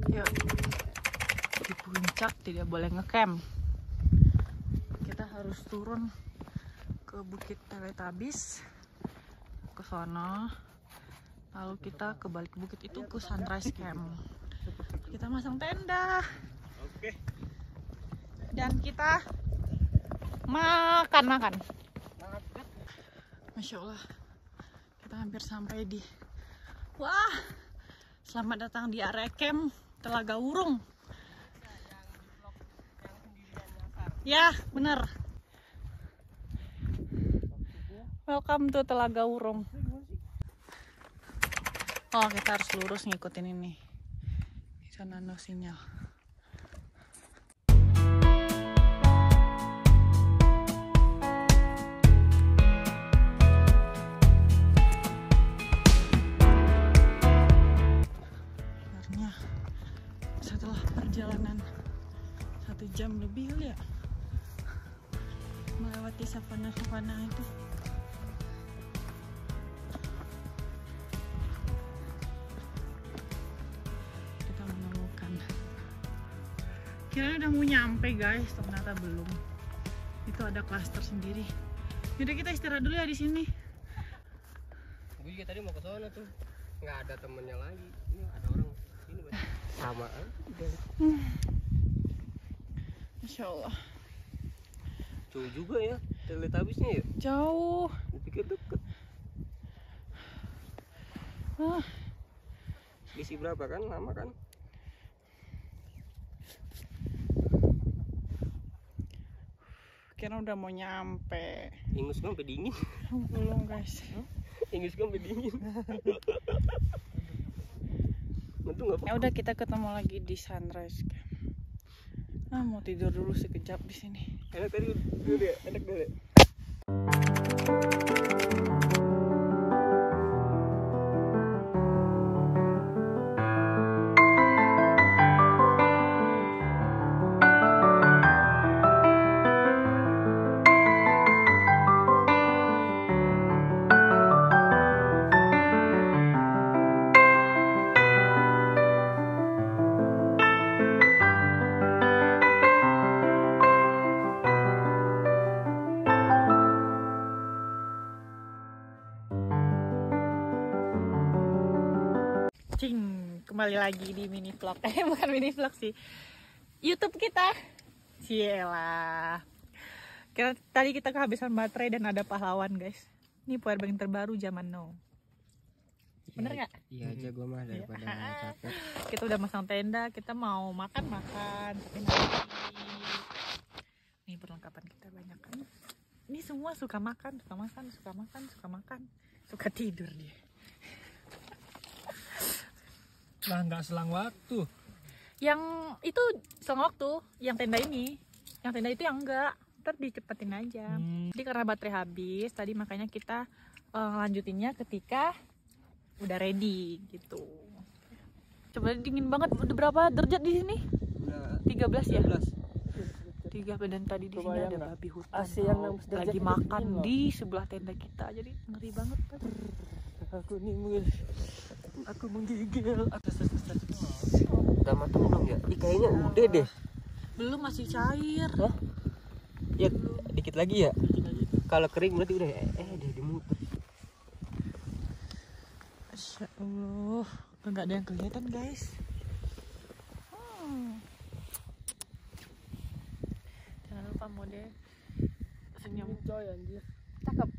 Yuk, di puncak tidak boleh ngecamp. Kita harus turun ke Bukit Teletabis, ke sana. Lalu kita ke balik bukit itu ke Sunrise Camp. Kita masang tenda. Oke. Dan kita makan. Masya Allah, kita hampir sampai di. Wah, selamat datang di area camp Telaga Wurung. Ya, bener. Welcome to Telaga Wurung. Oh, kita harus lurus ngikutin ini. Di sana no sinyal. Akhirnya setelah perjalanan 1 jam lebih ya, melewati savana itu. Kita menemukan. Kira udah mau nyampe guys, ternyata belum. Itu ada klaster sendiri. Jadi kita istirahat dulu ya di sini. Gue juga tadi mau ke sana tuh, nggak ada temennya lagi. Ini ada orang ini sama aja. Masya Allah. Jauh juga ya, Teletabisnya ya. Jauh. Gue pikir deket. Isi berapa kan? Lama kan? Kira udah mau nyampe. Ingus gue sampai dingin. Belum guys. Ingus gue sampai dingin. Ya udah, kita ketemu lagi di Sunrise Camp. Mau tidur dulu sekejap di sini. Enak tadi dulu ya, enak dulu ya. Kembali lagi di mini vlog. Bukan mini vlog sih, YouTube kita. Cielah. Tadi kita kehabisan baterai dan ada pahlawan guys. Ini powerbank terbaru zaman now. Bener nggak? Iya aja gue mah daripada capek. Kita udah masang tenda, kita mau makan. Tapi nanti. Nih perlengkapan kita banyak kan. Ini semua suka makan, suka tidur dia. Nah, nggak selang waktu. Yang itu selang waktu, yang tenda ini. Yang tenda itu yang enggak, ntar dicepetin aja. Jadi karena baterai habis, tadi makanya kita lanjutinnya ketika udah ready gitu. Coba dingin banget, udah berapa derajat di sini? 13 ya? 3, dan tadi di sini ada babi hutan lagi makan di sebelah tenda kita, jadi ngeri banget. Aku menggigil. Udah matang belum ya? Kayaknya udah deh. Belum, masih cair. Hah? Ya dikit lagi ya. Kalau kering berarti udah udah dimuter. Masya Allah, nggak ada yang kelihatan guys. Jangan lupa mode senyum. Coy anjir. Cakep.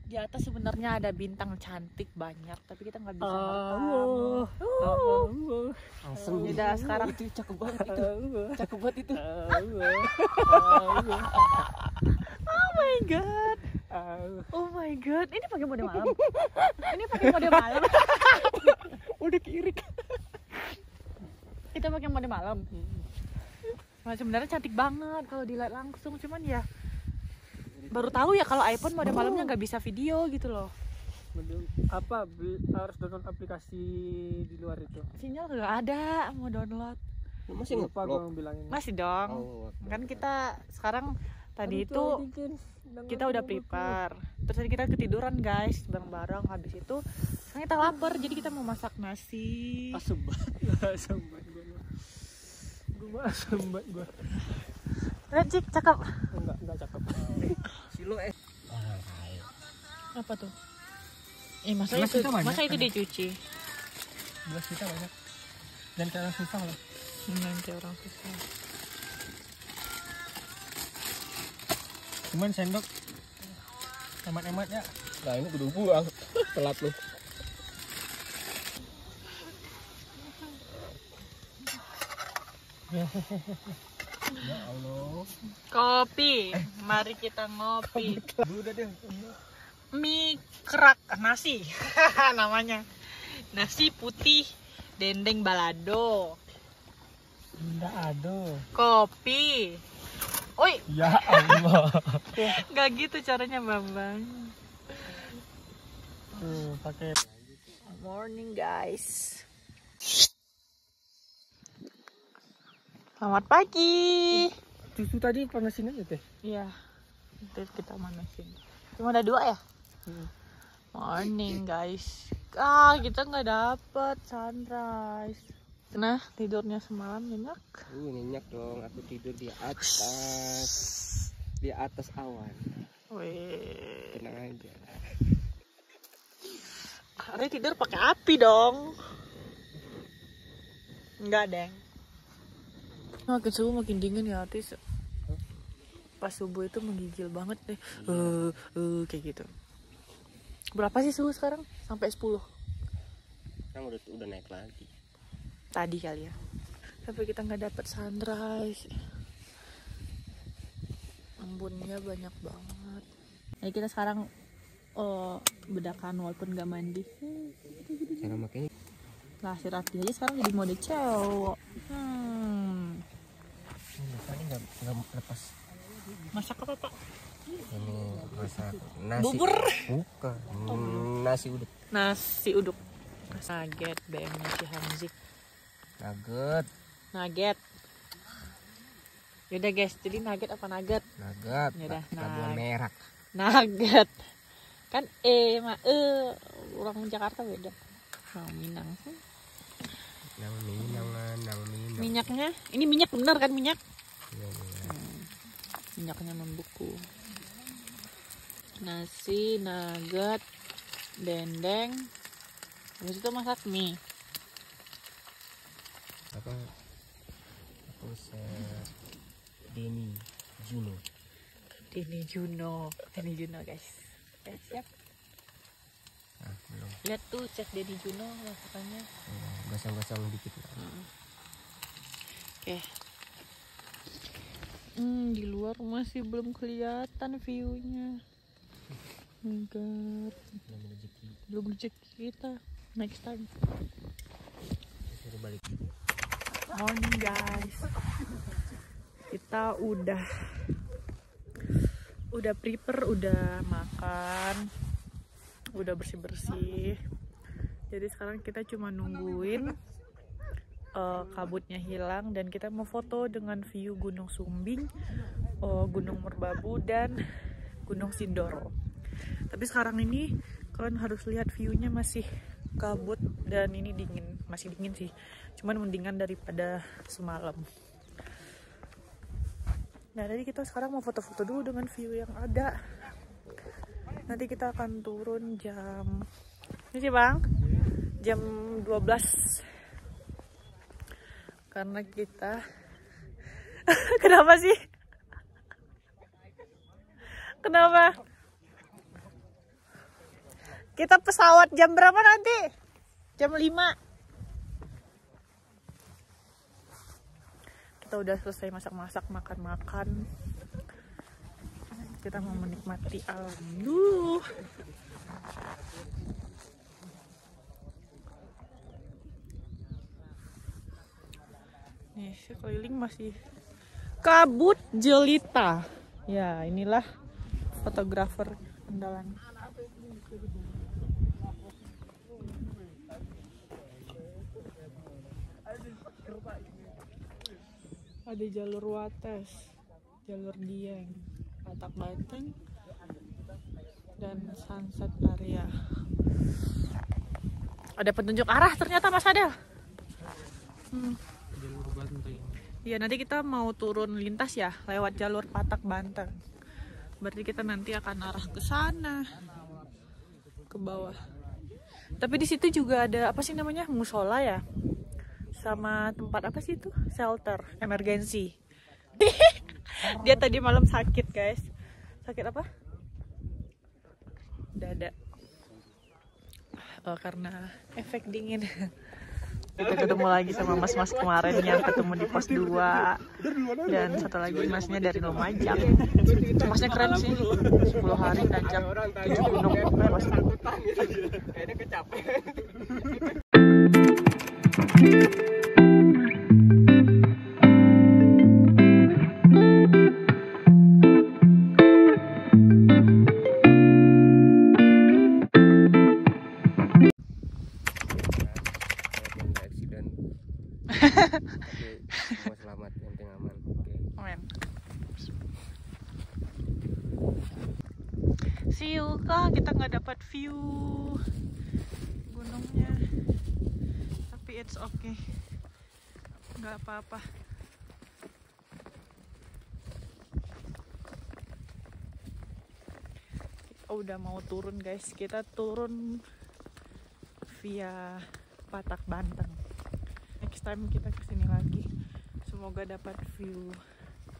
Di atas sebenarnya ada bintang cantik banyak, tapi kita nggak bisa ngerekam. Asem. Udah sekarang Itu cakep banget itu. Cakep banget itu. Oh my god. Oh my god. Ini pakai mode malam. Udah kirik. Kita pakai mode malam. Nah, sebenarnya cantik banget kalau dilihat langsung, cuman ya baru tahu ya kalau iPhone mode malamnya nggak bisa video gitu loh. Apa harus download aplikasi di luar itu? Sinyal nggak ada, mau download. Masih lupa gue bilangin. Masih dong. Kan kita sekarang tadi itu kita udah prepare. Terus tadi kita ketiduran guys bareng-bareng. Habis itu Kan kita lapar, jadi kita mau masak nasi. Asem banget gue. Asem banget gue. Lihat Cik, cakep. Enggak cakep. Silo Apa tuh? Masa itu dicuci? 12 juta banyak. Dan kayak orang susah loh. Nanti orang susah. Cuman sendok emat-emat ya. Nah ini kudu buang. Telat lu. Ya Allah. Kopi. Mari kita ngopi. Udah deh. Mie kerak nasi. Namanya. Nasi putih dendeng balado. Enggak ada. Kopi. Oi, Ya Allah. nggak gitu caranya Bambang. Tuh, pakai Morning guys. Selamat pagi. susu tadi panasin aja teh. Iya. Terus kita manasin. Cuma ada 2 ya? Morning guys. Kita nggak dapet sunrise. Nah, tidurnya semalam nyenyak. Nyenyak dong, aku tidur di atas awan. Wih. Tenang aja. Hari tidur pakai api dong. Enggak, Deng. Makin subuh makin dingin ya, Tis. Pas subuh itu menggigil banget deh. Kayak gitu. Berapa sih suhu sekarang? Sampai 10. Sekarang udah naik lagi. Tadi kali ya. Tapi kita nggak dapet sunrise. Embunnya banyak banget. Jadi kita sekarang bedakan walaupun nggak mandi. Cara makanya Lah si Raffi aja sekarang jadi mode cowok. tadi nggak lepas. Masak apa Pak? Ini masak nasi. Bubur. Bukan. Nasi uduk. Nasi uduk. Nugget BM-nya si Hamzik. Nugget. Yaudah guys, jadi nugget apa nugget? Nugget. Yaudah, Labuan merah. Nugget. Kan orang Jakarta beda. Orang Minang sih. Nang Minang. Minyaknya, ini minyak bener kan minyak? Iya. Minyaknya membeku. Nasi, nugget, dendeng. Habis itu masak mie. Apa? Aku Denny Juno guys. Siap. Belum. Lihat tuh cek Denny Juno masakannya. Gosong-gosong dikit. Oke. Di luar masih belum kelihatan view-nya. Enggak. Belum rezeki kita. Next time. Suruh balik. Morning guys. Kita udah prepare, udah makan, udah bersih-bersih. Jadi sekarang kita cuma nungguin kabutnya hilang dan kita mau foto dengan view Gunung Sumbing, Gunung Merbabu dan Gunung Sindoro. Tapi sekarang ini kalian harus lihat view-nya masih kabut dan ini dingin, masih dingin sih. Cuman mendingan daripada semalam. Nah, jadi kita sekarang mau foto-foto dulu dengan view yang ada. Nanti kita akan turun jam ini sih Bang, jam 12. Karena kita kenapa sih? Kenapa? Kita pesawat jam berapa nanti? Jam 5. Kita udah selesai masak-masak, makan-makan. Kita mau menikmati alam dulu. Nih, sekeliling masih kabut jelita. Ya, inilah fotografer andalan. Ada jalur Wates, jalur Dieng, Batak Banteng, dan sunset area. Ada petunjuk arah ternyata Mas Adel. Iya, nanti kita mau turun lintas ya lewat jalur Patak Banteng. Berarti kita nanti akan arah ke sana, ke bawah. Tapi di situ juga ada apa sih namanya, musola ya, sama tempat apa sih itu, shelter emergency. Dia tadi malam sakit guys. Sakit apa? Dada. Oh, karena efek dingin. Kita ketemu lagi sama mas-mas kemarin yang ketemu di pos 2. Dan satu lagi masnya dari Lumajang. Masnya keren sih. 10 hari nanjak 7 gunung. Kayaknya kecapean. Semua selamat, yang penting aman. Amin. See you, kak. Kita nggak dapat view gunungnya, tapi it's okay, nggak apa-apa. Kita udah mau turun guys. Kita turun via Patak Banteng. Next time kita kesini lagi. Semoga dapat view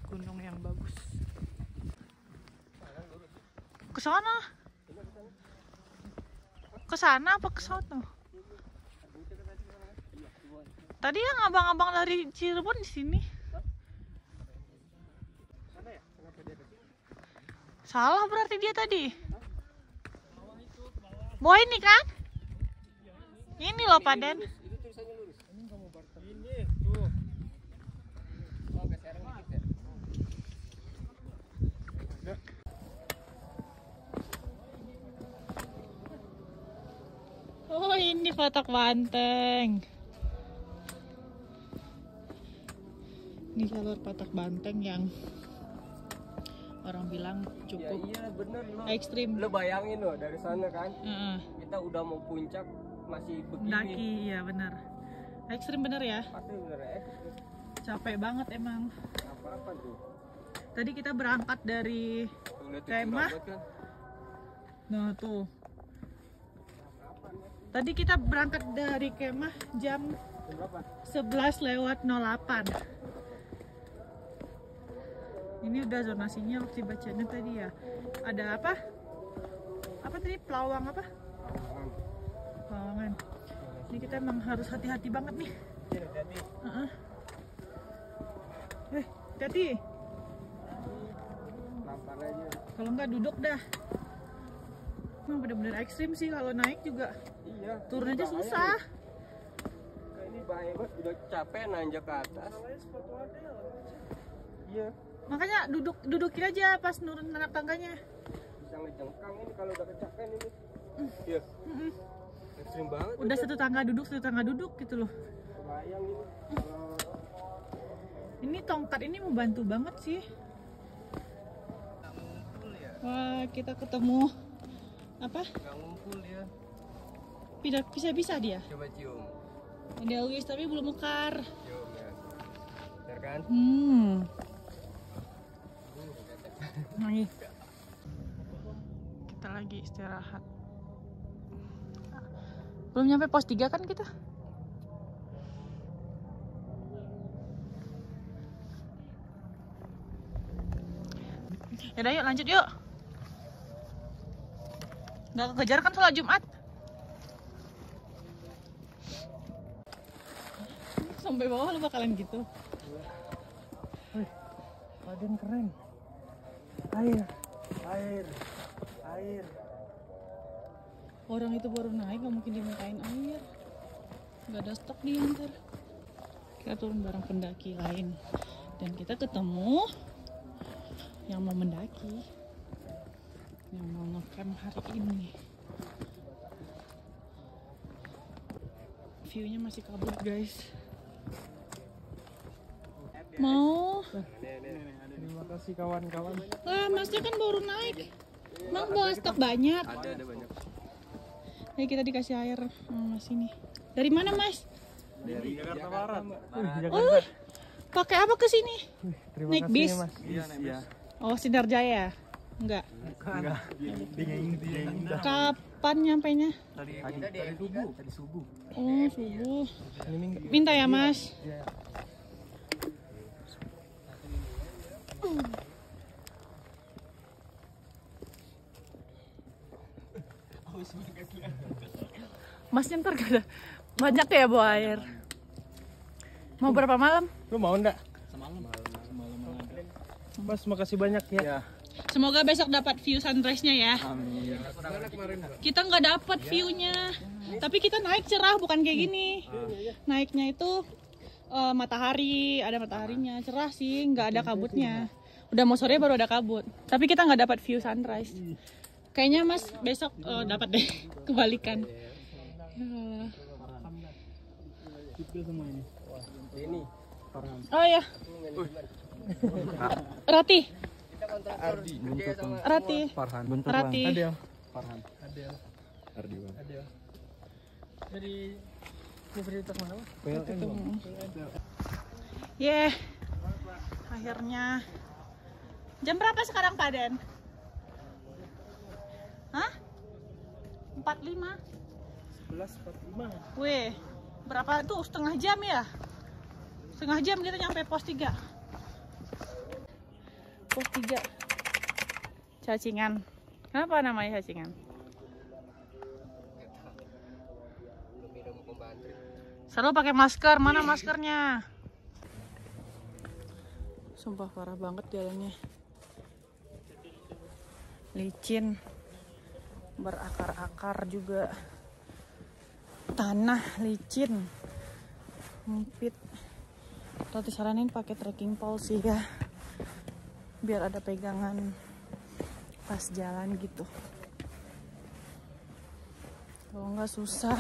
gunung yang bagus. Ke sana? Ke sana apa ke sono? Tadi yang abang-abang dari Cirebon di sini. Salah berarti dia tadi. Bawah ini kan? Ini loh Paden. Oh, ini Patak Banteng. Ini jalur Patak Banteng yang orang bilang cukup Ya, iya bener lo. ekstrim. Lo bayangin lo dari sana kan. Heeh. Kita udah mau puncak masih begini. Daki, ya bener. Ekstrim bener ya. Pasti bener ekstrim. Capek banget emang. Apa-apa tuh. Tadi kita berangkat dari Tuh, lihat itu kemah. rambut kan. Nah tuh. Tadi kita berangkat dari kemah jam 11:08. Ini udah zonasinya waktu bacanya tadi ya. Ada apa? Apa tadi? Pelawang apa? Pelawangan. Ini kita emang harus hati-hati banget nih. Hati-hati. Hati. Lapar aja. Kalau nggak duduk dah. Emang bener-bener ekstrim sih, kalau naik juga. Iya. Turun aja bahaya susah. nih. Ini bahaya banget, udah capek nanjak ke atas. Iya. Makanya dudukin aja pas nurun anak tangganya. Bisa ngejengkang ini kalau udah kecapean ini. Iya. Ekstrim banget. Udah satu tangga duduk gitu loh. Kebayang ini. Ini tongkat ini membantu banget sih. Wah, kita ketemu apa? Nggak ngumpul ya. Bisa dia. Coba cium. Ada Elwis tapi belum mekar. Cium ya. Bener kan? Nih. Kita lagi istirahat. Belum nyampe pos 3 kan kita? Yaudah yuk lanjut yuk. Nggak kekejar kan sholat Jumat? Sampai bawah lu bakalan gitu. Wih, Paden keren. Air. Orang itu baru naik, nggak mungkin dimintain air. Nggak ada stok nih ntar. Kita turun bareng pendaki lain. Dan kita ketemu yang mau mendaki, yang mau ngecamp hari ini. View-nya masih kabut guys. Mau? Terima kasih kawan-kawan. Lah, masnya kan baru naik. Emang bawa stok banyak? Ada banyak. Ayo kita dikasih air Mas ini. Dari mana Mas? Dari Jakarta Barat. Oh, pakai apa ke sini? Naik bis? Mas. Iya. Oh, Sinar Jaya? Enggak. Enggak. Kapan nyampainya? Tadi subuh. Oh, subuh. Minta ya Mas. Masnya ntar gak ada banyak ya bawa air. Mau berapa malam? Lu mau enggak? Semalam. Mas, makasih banyak ya. Semoga besok dapat view sunrise-nya ya. Amin. Kita nggak dapat view-nya, tapi kita naik cerah, bukan kayak gini. Naiknya itu matahari, ada mataharinya, cerah sih, nggak ada kabutnya. Udah mau sore baru ada kabut, tapi kita nggak dapat view sunrise. Kayaknya Mas besok dapat deh, kebalikan. Ini Oh ya, Rati. Ardi. Rati. Farhan. Rati. Adel. Farhan. Adel. Ardi. Adel. Dari universitas mana, Mas? Akhirnya. Jam berapa sekarang Pak Den? Hah? 45? 11.45. Weh, berapa tuh? Setengah jam ya? Setengah jam kita nyampe pos 3. Pos 3 Cacingan. Kenapa namanya Cacingan? Selalu pakai masker. Mana maskernya? Sumpah parah banget jalannya. Licin, berakar-akar juga. Tanah licin, sempit. Tadi saranin pakai trekking pole sih ya, biar ada pegangan pas jalan gitu. Kalau nggak susah.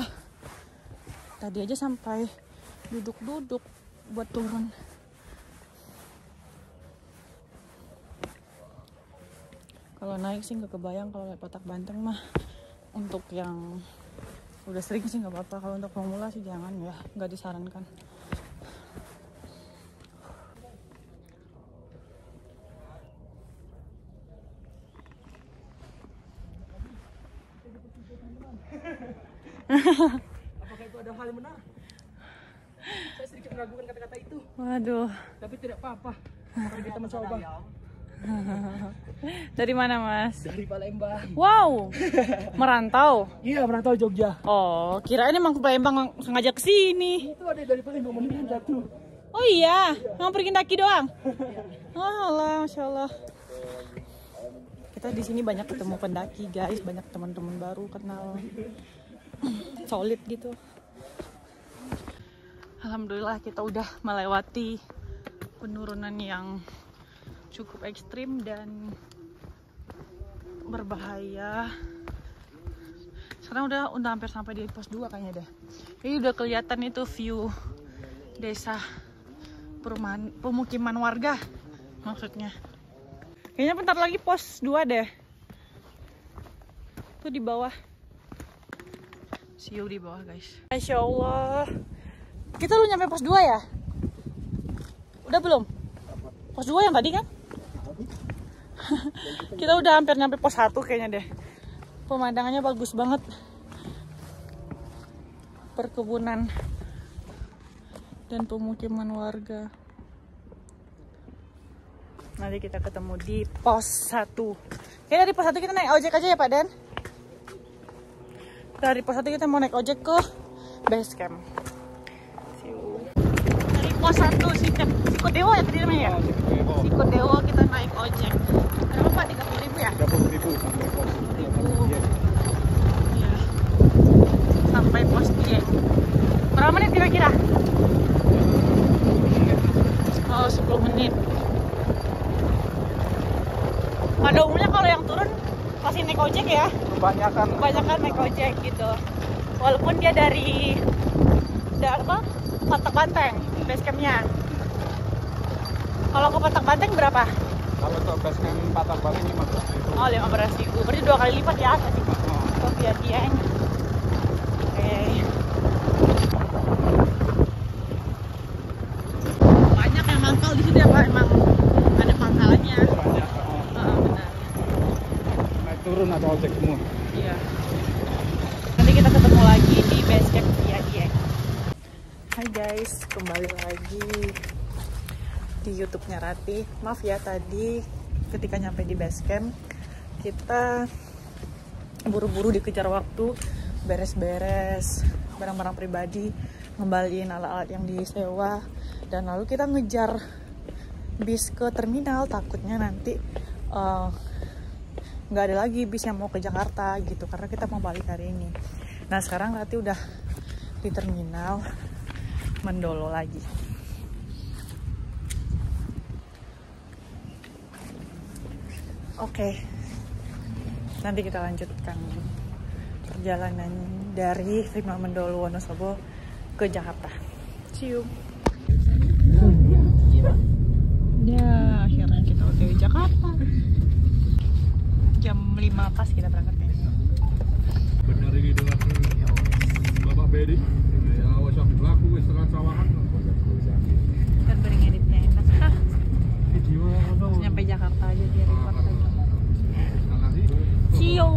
Tadi aja sampai duduk-duduk buat turun. Kalau naik sih nggak kebayang, kalau naik Petak Banteng mah untuk yang udah sering sih nggak apa-apa. Kalau untuk pemula sih jangan ya, nggak disarankan. Apakah itu ada hal yang benar? Saya sedikit meragukan kata-kata itu. Waduh. Tapi tidak apa-apa. Mari kita mencoba. Dari mana Mas? Dari Palembang. Wow, merantau. Iya, merantau Jogja. Oh, kirain emang Palembang sengaja kesini. Itu ada dari Palembang mendingan satu. Oh iya, mau pergi daki doang. Oh Allah, Masya Allah. Kita di sini banyak ketemu pendaki guys, banyak teman-teman baru kenal. Solid gitu. Alhamdulillah kita udah melewati penurunan yang cukup ekstrim dan berbahaya. Sekarang udah hampir sampai di pos 2 kayaknya deh. Ini udah kelihatan itu view desa perumahan, pemukiman warga maksudnya. Kayaknya bentar lagi pos 2 deh. Tuh di bawah. See you di bawah guys. Masya Allah. Kita lu nyampe pos 2 ya? Udah belum? Pos 2 yang tadi kan? Kita udah hampir nyampe pos 1 kayaknya deh. Pemandangannya bagus banget. Perkebunan dan pemukiman warga. Nanti kita ketemu di pos 1. Kayaknya di pos 1 kita naik ojek aja ya Pak Den? Dari pos 1 kita mau naik ojek ke base camp. Dari pos 1 Sikodewo ya tadi namanya ya? Sikodewo kita naik ojek. Berapa Pak? 30.000 ya? 30.000 sampai pos 30.000. Iya. Sampai pos dia. Berapa menit kira-kira? Oh, 10 menit. Pada umumnya kalau yang turun pasti naik ojek ya. Kebanyakan naik ojek gitu. Walaupun dia dari Petak Banteng base campnya. Kalau ke Petak Banteng berapa? Kalau untuk base camp Petak Banteng 15.000. Oh 15.000. Berarti 2 kali lipat ya. Oh, Dieng. ojek semua. Iya. Nanti kita ketemu lagi di base camp via IX. Hai guys, kembali lagi di YouTube-nya Ratih. Maaf ya tadi ketika nyampe di base camp kita buru-buru dikejar waktu, beres-beres barang-barang pribadi, ngembaliin alat-alat yang disewa, dan lalu kita ngejar bis ke terminal, takutnya nanti nggak ada lagi bis yang mau ke Jakarta gitu, karena kita mau balik hari ini. Nah sekarang Rati udah di terminal Mendolo lagi. Oke, nanti kita lanjutkan perjalanan dari terminal Mendolo Wonosobo ke Jakarta. See you. Ya, akhirnya kita OTW Jakarta. Jam 5 pas kita berangkatnya. Benar ini dengan Bapak Bedi. Ya, awas yang berlaku setengah sawahan. Kan bareng editnya enak. Hah. Nyampe Jakarta aja dia record aja. See you.